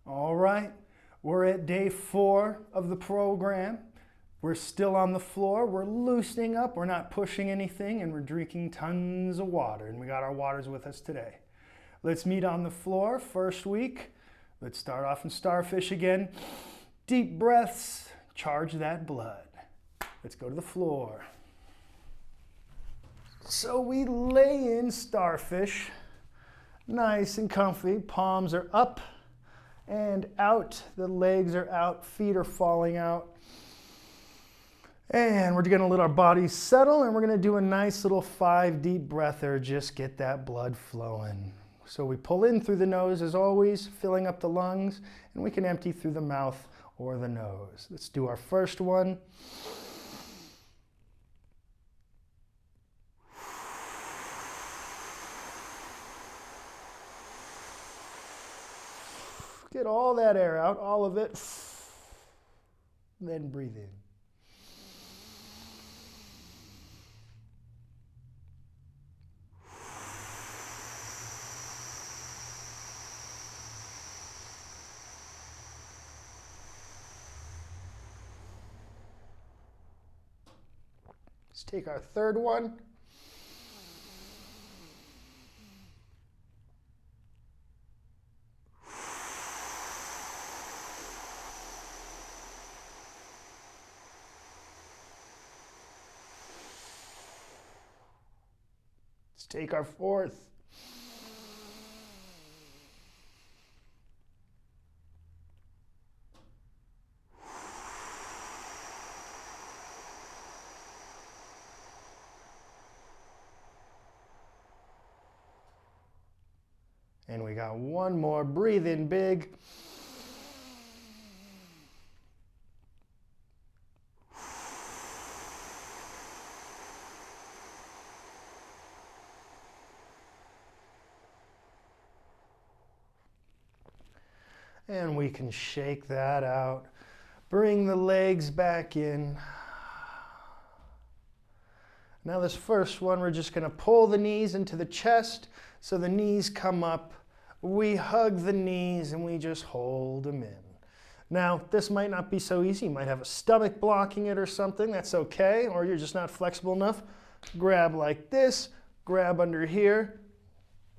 All right, we're at day 4 of the program. We're still on the floor, we're loosening up, we're not pushing anything, and we're drinking tons of water, and we got our waters with us today. Let's meet on the floor, first week. Let's start off in starfish again. Deep breaths, charge that blood. Let's go to the floor. So we lay in starfish, nice and comfy, palms are up and out, the legs are out, feet are falling out. And we're gonna let our bodies settle, and we're gonna do a nice little 5 deep breather, just get that blood flowing. So we pull in through the nose as always, filling up the lungs, and we can empty through the mouth or the nose. Let's do our first one. Get all that air out, all of it. Then breathe in. Let's take our third one. Let's take our fourth. And we got one more. Breathe in big. And we can shake that out. Bring the legs back in. Now this first one, we're just gonna pull the knees into the chest so the knees come up. We hug the knees and we just hold them in. Now, this might not be so easy. You might have a stomach blocking it or something. That's okay, or you're just not flexible enough. Grab like this, grab under here.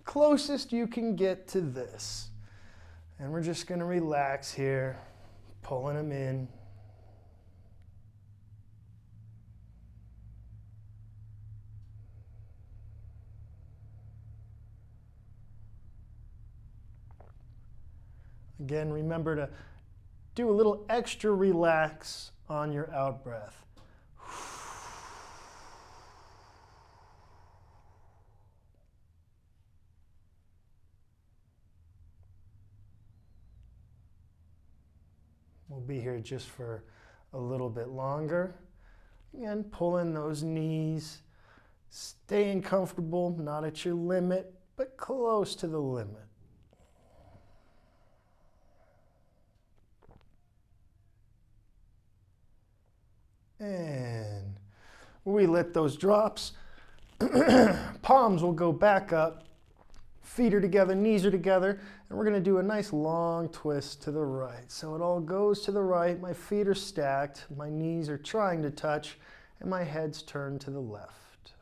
Closest you can get to this. And we're just gonna relax here, pulling them in. Again, remember to do a little extra relax on your out breath. We'll be here just for a little bit longer. Again, pull in those knees, staying comfortable, not at your limit, but close to the limit. And we let those drops. Palms will go back up. Feet are together, knees are together, and we're going to do a nice long twist to the right. So it all goes to the right, my feet are stacked, my knees are trying to touch, and my head's turned to the left.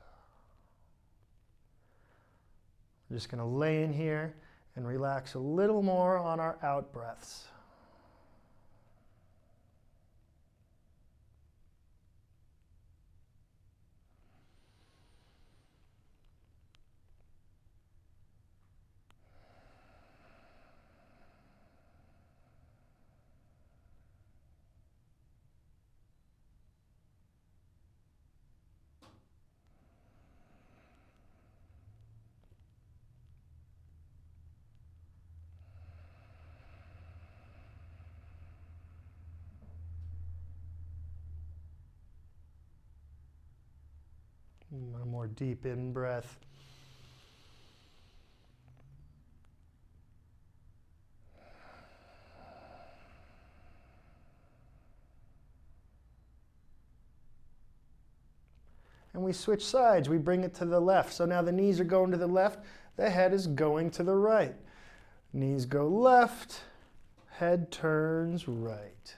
We're just going to lay in here and relax a little more on our out breaths. One more deep in breath. And we switch sides. We bring it to the left. So now the knees are going to the left. The head is going to the right. Knees go left. Head turns right.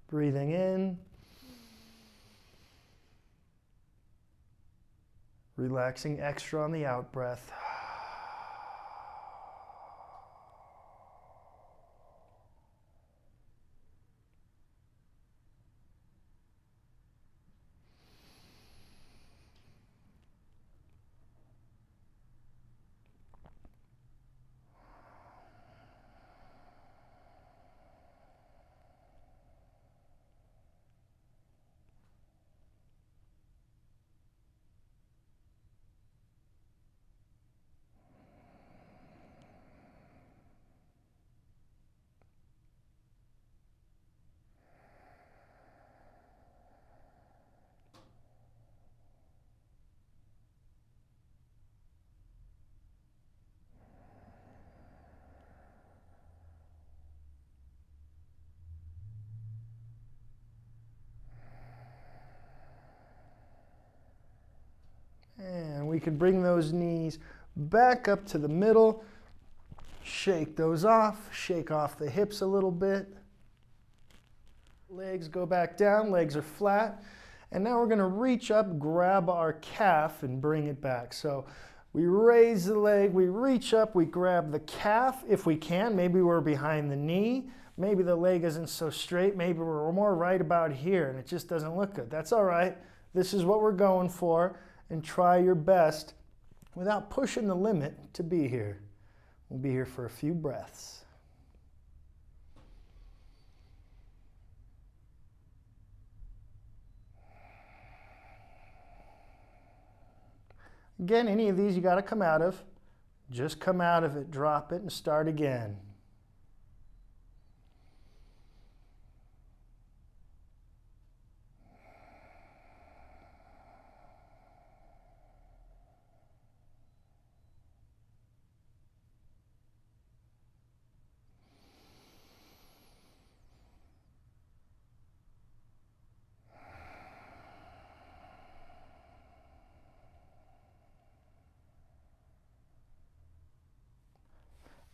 Breathing in. Relaxing extra on the out breath. And we can bring those knees back up to the middle. Shake those off. Shake off the hips a little bit. Legs go back down. Legs are flat. And now we're going to reach up, grab our calf, and bring it back. So we raise the leg, we reach up, we grab the calf if we can. Maybe we're behind the knee. Maybe the leg isn't so straight. Maybe we're more right about here and it just doesn't look good. That's all right. This is what we're going for. And try your best without pushing the limit to be here. We'll be here for a few breaths. Again, any of these you got to come out of. Just come out of it, drop it, and start again.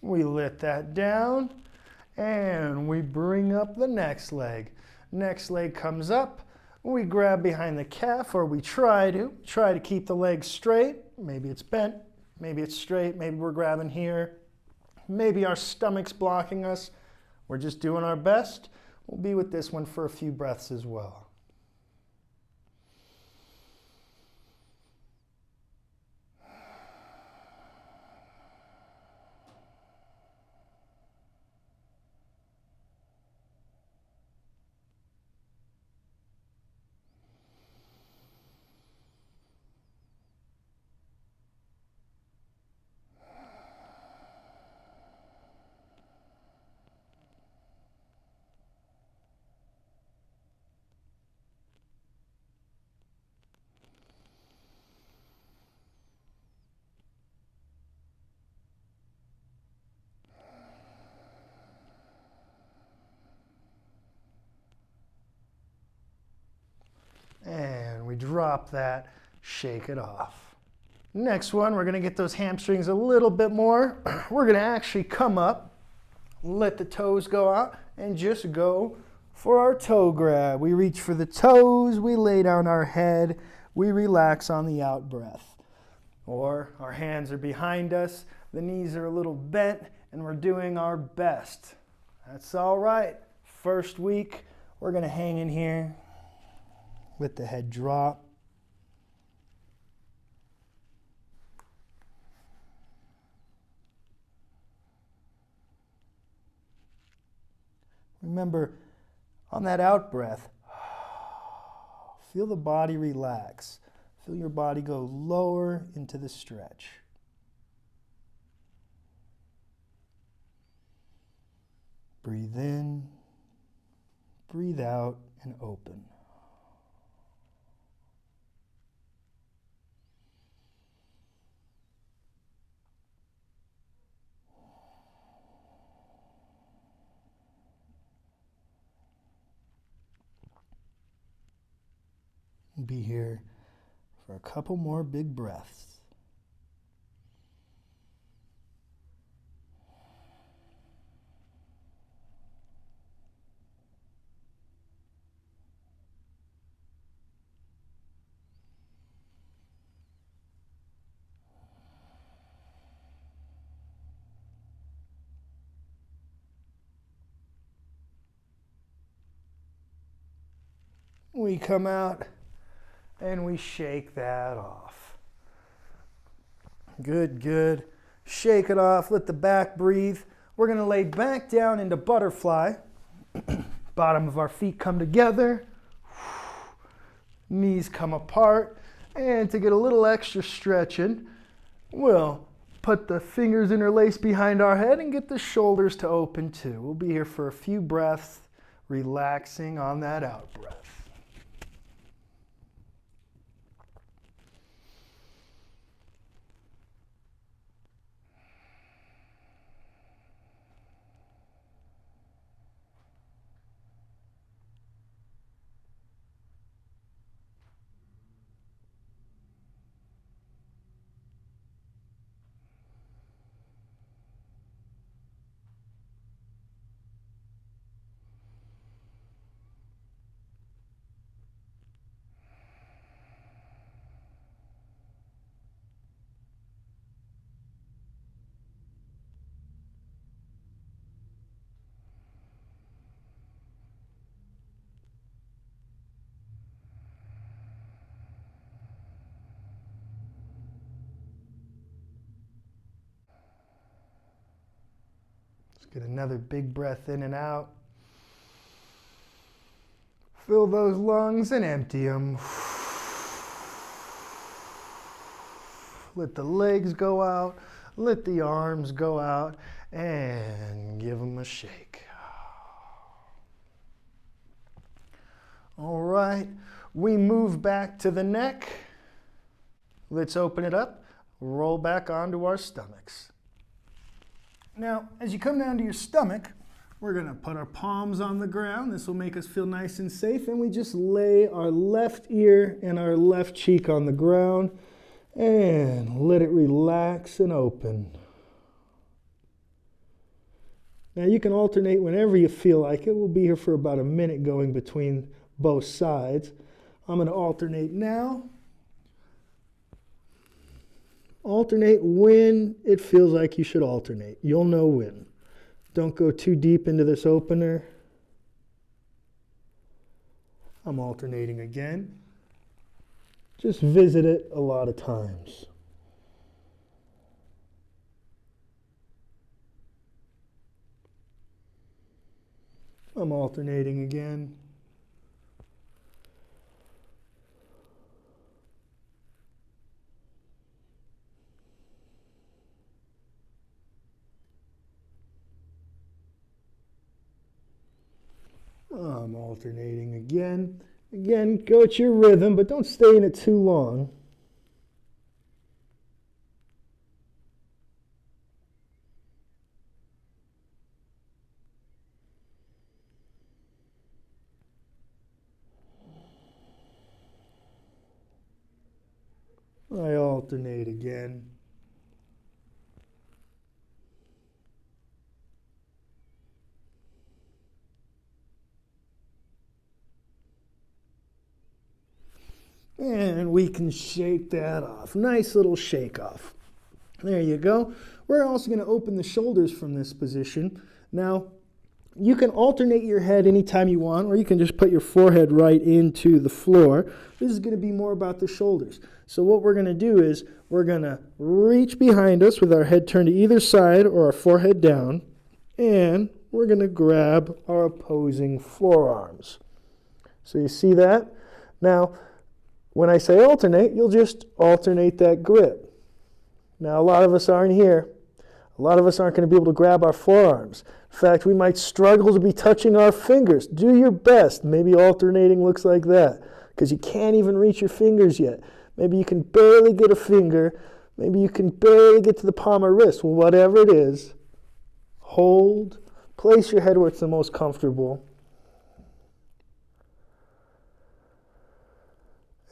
We let that down and we bring up the next leg. Next leg comes up. We grab behind the calf, or we try to keep the leg straight. Maybe it's bent, maybe it's straight, maybe we're grabbing here. Maybe our stomach's blocking us. We're just doing our best. We'll be with this one for a few breaths as well. And we drop that, shake it off. Next one, we're going to get those hamstrings a little bit more. We're going to actually come up, let the toes go out, and just go for our toe grab. We reach for the toes, we lay down our head, we relax on the out breath. Or our hands are behind us, the knees are a little bent, and we're doing our best. That's all right. First week, we're going to hang in here. Let the head drop. Remember, on that out breath, feel the body relax. Feel your body go lower into the stretch. Breathe in, breathe out, and open. Be here for a couple more big breaths. We come out and we shake that off. Good, good. Shake it off, let the back breathe. We're gonna lay back down into butterfly. Bottom of our feet come together. Knees come apart. And to get a little extra stretching, we'll put the fingers interlaced behind our head and get the shoulders to open too. We'll be here for a few breaths, relaxing on that out breath. Get another big breath in and out. Fill those lungs and empty them. Let the legs go out. Let the arms go out. And give them a shake. All right. We move back to the neck. Let's open it up. Roll back onto our stomachs. Now, as you come down to your stomach, we're going to put our palms on the ground. This will make us feel nice and safe. And we just lay our left ear and our left cheek on the ground and let it relax and open. Now, you can alternate whenever you feel like it. We'll be here for about a minute going between both sides. I'm going to alternate now. Alternate when it feels like you should alternate. You'll know when. Don't go too deep into this opener. I'm alternating again. Just visit it a lot of times. I'm alternating again. I'm alternating again. Again, go at your rhythm, but don't stay in it too long. I alternate again. And we can shake that off. Nice little shake off. There you go. We're also going to open the shoulders from this position. Now, you can alternate your head anytime you want, or you can just put your forehead right into the floor. This is going to be more about the shoulders. So what we're going to do is we're going to reach behind us with our head turned to either side or our forehead down, and we're going to grab our opposing forearms. So you see that? Now, when I say alternate, you'll just alternate that grip. Now, a lot of us aren't here. A lot of us aren't going to be able to grab our forearms. In fact, we might struggle to be touching our fingers. Do your best. Maybe alternating looks like that, because you can't even reach your fingers yet. Maybe you can barely get a finger. Maybe you can barely get to the palm or wrist. Well, whatever it is, hold. Place your head where it's the most comfortable.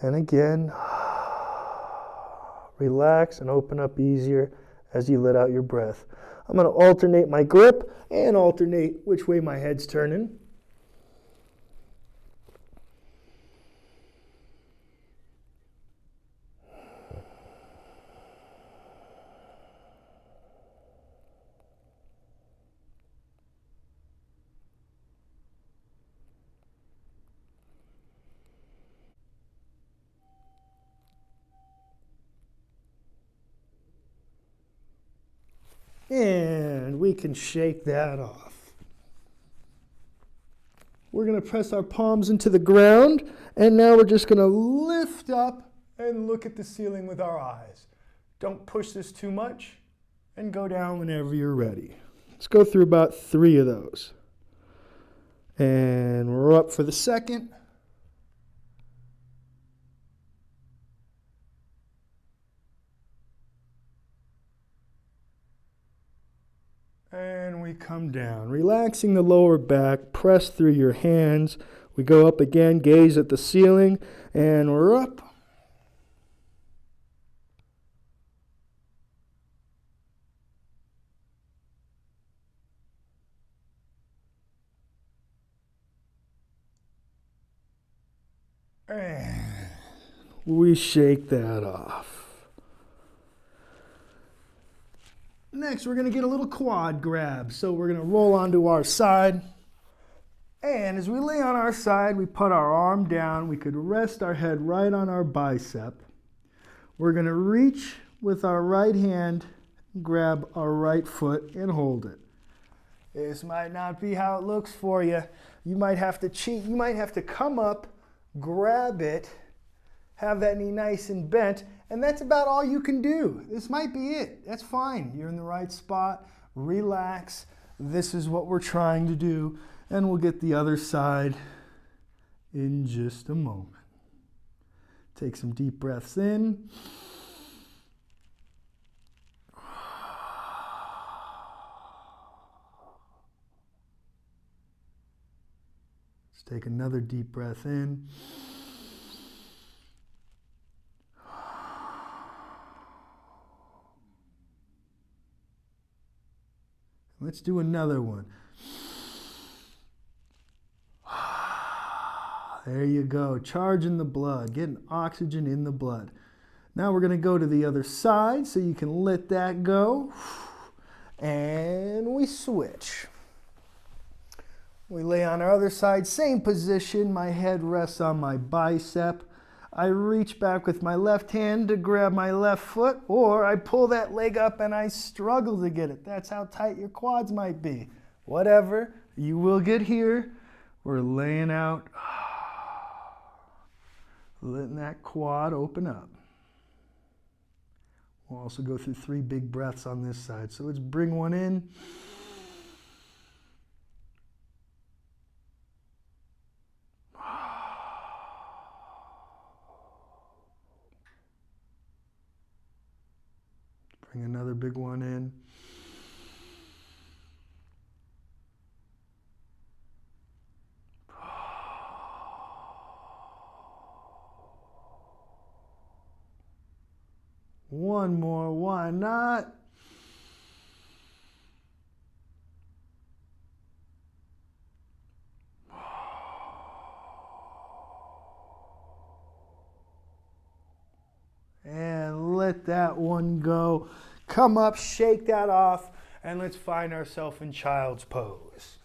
And again, relax and open up easier as you let out your breath. I'm going to alternate my grip and alternate which way my head's turning. And we can shake that off. We're going to press our palms into the ground, and now we're just going to lift up and look at the ceiling with our eyes. Don't push this too much, and go down whenever you're ready. Let's go through about 3 of those. And we're up for the second. And we come down, relaxing the lower back, press through your hands. We go up again, gaze at the ceiling, and we're up. And we shake that off. Next, we're going to get a little quad grab. So we're going to roll onto our side. And as we lay on our side, we put our arm down. We could rest our head right on our bicep. We're going to reach with our right hand, grab our right foot, and hold it. This might not be how it looks for you. You might have to cheat. You might have to come up, grab it, have that knee nice and bent, and that's about all you can do. This might be it. That's fine. You're in the right spot. Relax. This is what we're trying to do, and we'll get the other side in just a moment. Take some deep breaths in. Let's take another deep breath in. Let's do another one. There you go. Charging the blood, getting oxygen in the blood. Now we're going to go to the other side so you can let that go. And we switch. We lay on our other side, same position. My head rests on my bicep. I reach back with my left hand to grab my left foot, or I pull that leg up and I struggle to get it. That's how tight your quads might be. Whatever, you will get here. We're laying out, letting that quad open up. We'll also go through 3 big breaths on this side. So let's bring one in. Bring another big one in. One more, why not? And let that one go. Come up, shake that off, and let's find ourselves in child's pose.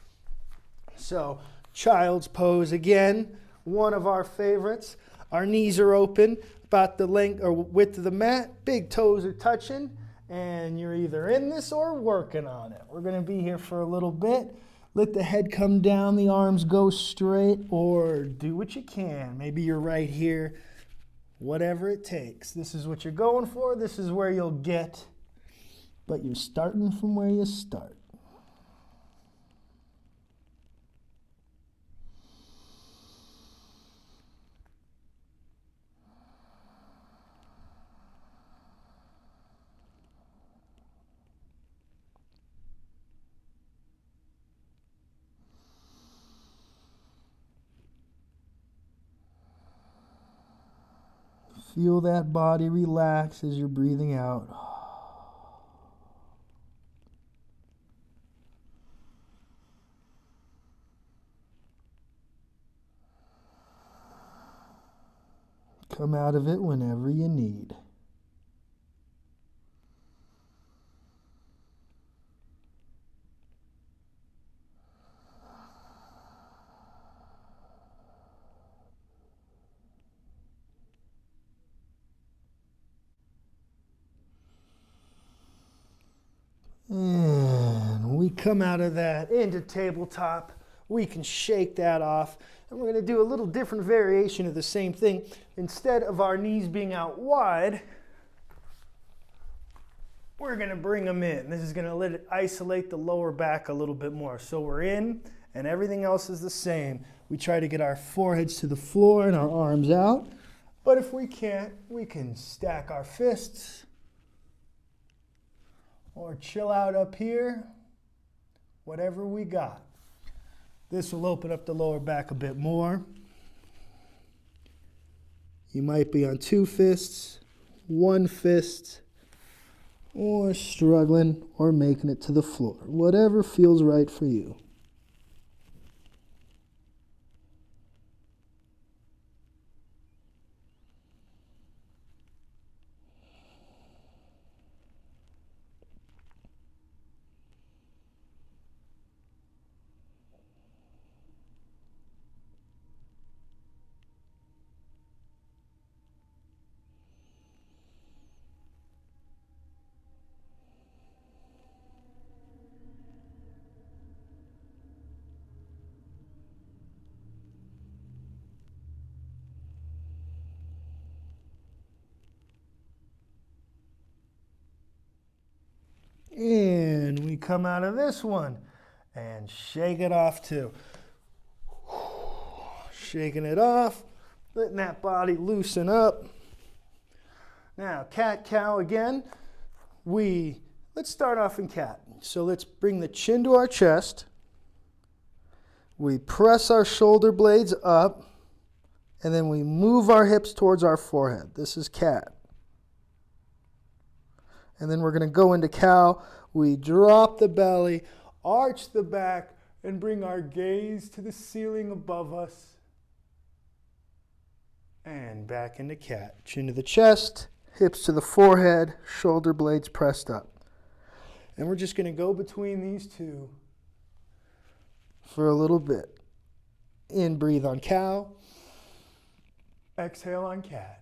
So, child's pose again, one of our favorites. Our knees are open, about the length or width of the mat. Big toes are touching, and you're either in this or working on it. We're going to be here for a little bit. Let the head come down, the arms go straight, or do what you can. Maybe you're right here. Whatever it takes. This is what you're going for. This is where you'll get. But you're starting from where you start. Feel that body relax as you're breathing out. Come out of it whenever you need. we come out of that into tabletop. We can shake that off. And we're going to do a little different variation of the same thing. Instead of our knees being out wide, we're going to bring them in. This is going to let it isolate the lower back a little bit more. So we're in, and everything else is the same. We try to get our foreheads to the floor and our arms out. But if we can't, we can stack our fists or chill out up here, whatever we got. This will open up the lower back a bit more. You might be on 2 fists, 1 fist, or struggling or making it to the floor. Whatever feels right for you. And we come out of this one and shake it off too. Shaking it off, letting that body loosen up. Now, cat-cow again. Let's start off in cat. So let's bring the chin to our chest. We press our shoulder blades up, and then we move our hips towards our forehead. This is cat. And then we're going to go into cow. We drop the belly, arch the back, and bring our gaze to the ceiling above us. And back into cat. Chin to the chest, hips to the forehead, shoulder blades pressed up. And we're just going to go between these two for a little bit. In, breathe on cow. Exhale on cat.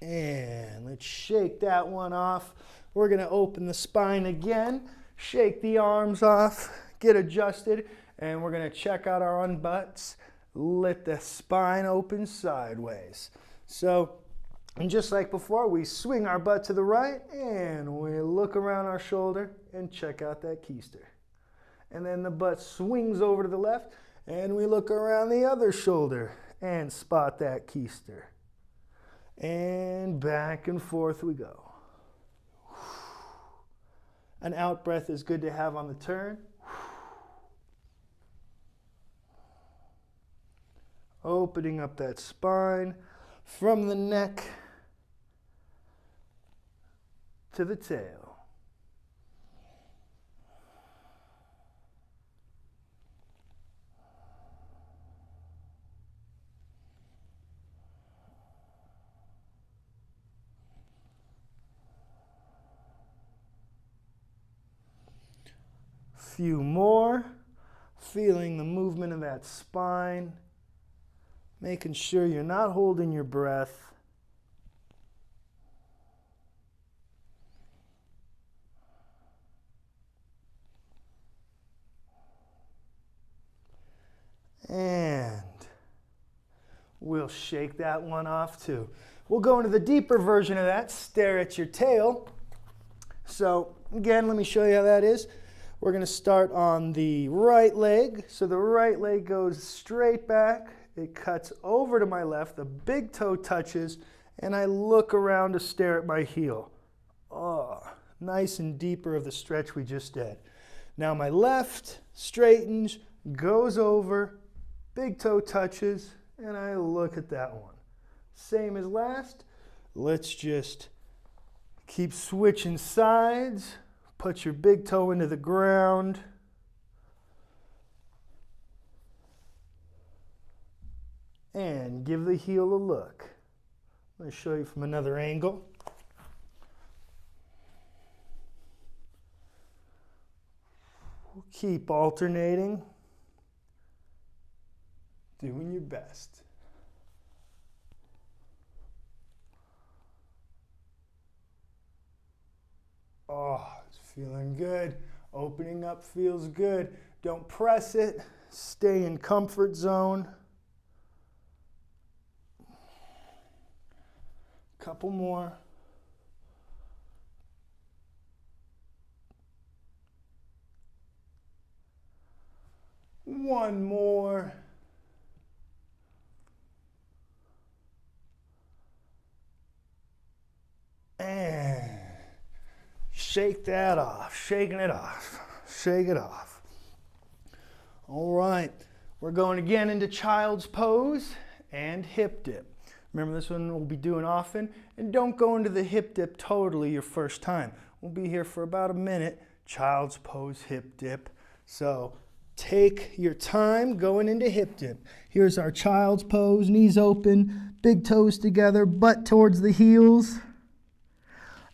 And let's shake that one off. We're going to open the spine again, shake the arms off, get adjusted, and we're going to check out our unbutts. Let the spine open sideways. So, and just like before, we swing our butt to the right, and we look around our shoulder and check out that keister. And then the butt swings over to the left, and we look around the other shoulder and spot that keister. And back and forth we go. An out breath is good to have on the turn. Opening up that spine from the neck to the tail. Few more, feeling the movement of that spine, making sure you're not holding your breath. And we'll shake that one off too. We'll go into the deeper version of that, stare at your tail. So again, let me show you how that is. We're going to start on the right leg. So the right leg goes straight back. It cuts over to my left. The big toe touches, and I look around to stare at my heel. Oh, nice and deeper of the stretch we just did. Now my left straightens, goes over, big toe touches, and I look at that one. Same as last. Let's just keep switching sides. Put your big toe into the ground. And give the heel a look. Let me show you from another angle. We'll keep alternating. Doing your best. Oh, it's feeling good. Opening up feels good. Don't press it. Stay in comfort zone. Couple more. One more. And shake that off. Shaking it off. Shake it off. All right. We're going again into child's pose and hip dip. Remember, this one we'll be doing often, and don't go into the hip dip totally your first time. We'll be here for about a minute. Child's pose, hip dip. So take your time going into hip dip. Here's our child's pose, knees open, big toes together, butt towards the heels.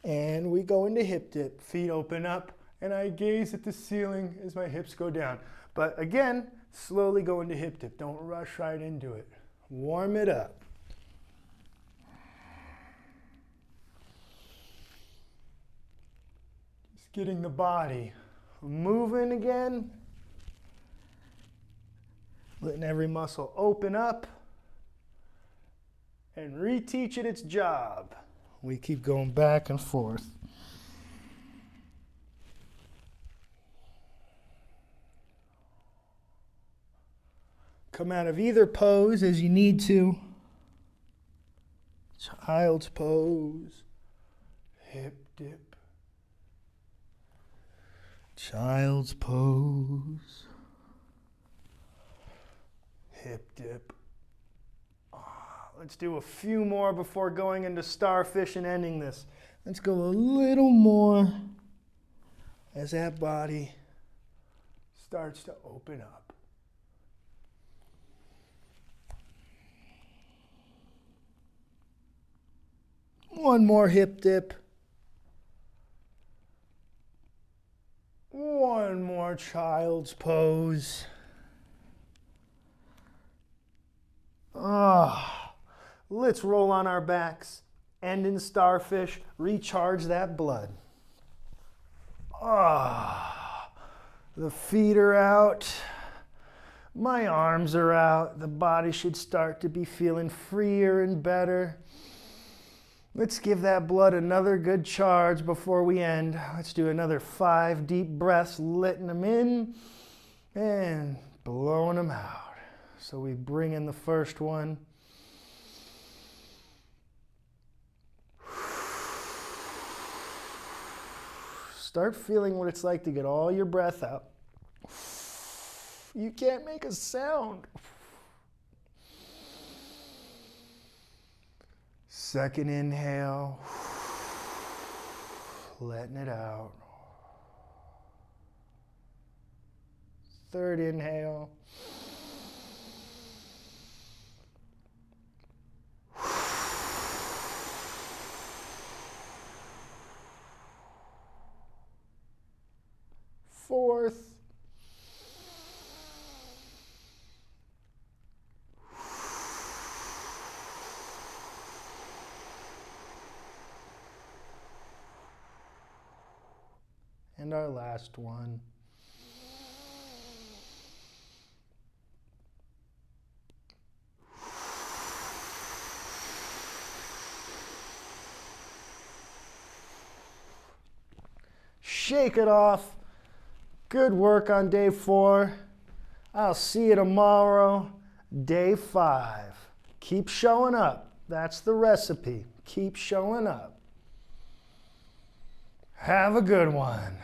And we go into hip dip. Feet open up, and I gaze at the ceiling as my hips go down. But again, slowly go into hip dip. Don't rush right into it. Warm it up. Getting the body moving again. Letting every muscle open up. And reteach it its job. We keep going back and forth. Come out of either pose as you need to. Child's pose. Hip dip. Child's pose, hip dip. Let's do a few more before going into starfish and ending this. Let's go a little more as that body starts to open up. One more hip dip. One more child's pose. Let's roll on our backs, end in starfish, recharge that blood. The feet are out. My arms are out. The body should start to be feeling freer and better. Let's give that blood another good charge before we end. Let's do another 5 deep breaths, letting them in and blowing them out. So we bring in the first one. Start feeling what it's like to get all your breath out. You can't make a sound. Second inhale, letting it out. Third inhale. Fourth. And our last one. Shake it off. Good work on day 4. I'll see you tomorrow, day 5. Keep showing up. That's the recipe. Keep showing up. Have a good one.